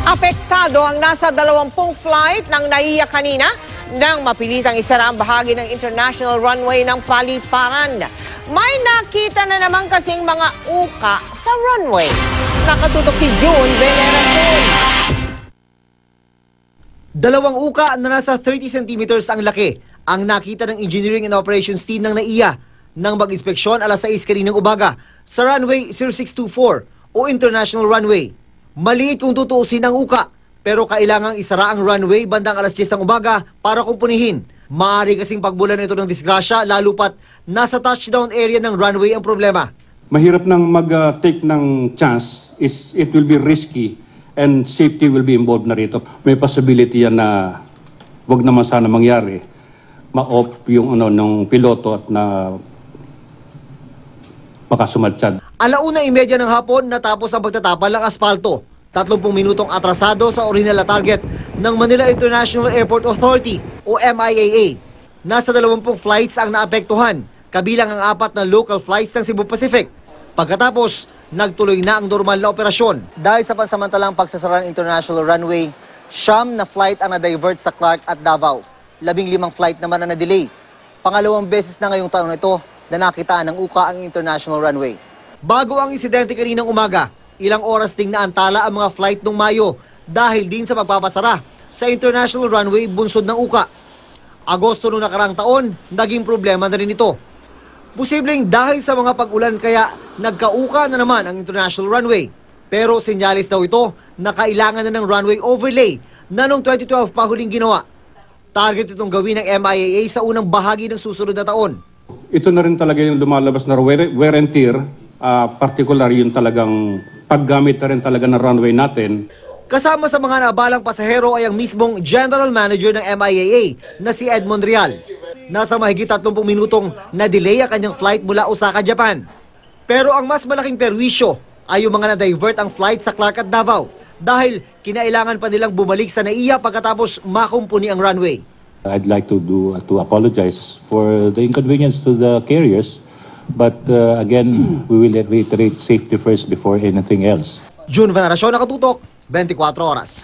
Apektado ang nasa 20 flight ng NAIA kanina nang mapilitang isara ang bahagi ng international runway ng paliparan. May nakita na naman kasing mga uka sa runway. Nakatutok si June Veneracion. Dalawang uka na nasa 30 centimeters ang laki ang nakita ng Engineering and Operations Team ng NAIA nang mag-inspeksyon alas 6 kaninang umaga sa runway 0624 o International Runway. Maliit kung tutuusin ang uka, pero kailangang isara ang runway bandang alas 10 ng umaga para kumpunihin. Maaari kasing pagbulan ito ng disgrasya, lalo pat nasa touchdown area ng runway ang problema. Mahirap nang mag-take ng chance, it will be risky and safety will be involved na rito. May possibility yan na wag naman sana mangyari. Ma-off yung ng piloto at na pakasumatsyad. 1:30 ng hapon natapos ang pagtatapal ng asfalto. 30 minutong atrasado sa original na target ng Manila International Airport Authority o MIAA. Nasa 20 flights ang naapektuhan, kabilang ang 4 na local flights ng Cebu Pacific. Pagkatapos, nagtuloy na ang normal na operasyon. Dahil sa pansamantalang pagsasara ng international runway, 9 na flight ang na-divert sa Clark at Davao. 15 flight naman ang na-delay. Pangalawang beses na ngayong taon ito na nakitaan ng uka ang international runway. Bago ang insidente kaninang umaga, ilang oras ding naantala ang mga flight noong Mayo dahil din sa pagpapasara sa international runway bunsod ng uka. Agosto noong nakarang taon, naging problema na rin ito. Posibleng dahil sa mga pag-ulan kaya nagkauka na naman ang international runway. Pero senyalis daw ito na kailangan na ng runway overlay na noong 2012 pa huling ginawa. Target itong gawin ng MIAA sa unang bahagi ng susunod na taon. Ito na rin talaga yung lumalabas na wear and tear, particular yung talagang paggamit na rin talaga ng runway natin. Kasama sa mga naabalang pasahero ay ang mismong General Manager ng MIAA na si Edmond Real. Nasa mahigit 30 minutong na-delay ang kanyang flight mula Osaka, Japan. Pero ang mas malaking perwisyo ay yung mga na-divert ang flight sa Clark at Davao dahil kinailangan pa nilang bumalik sa NAIA pagkatapos makumpuni ang runway. I'd like to apologize for the inconvenience to the carriers, but again, we will reiterate safety first before anything else. June Veneracion, Nakatutok, 24 Oras.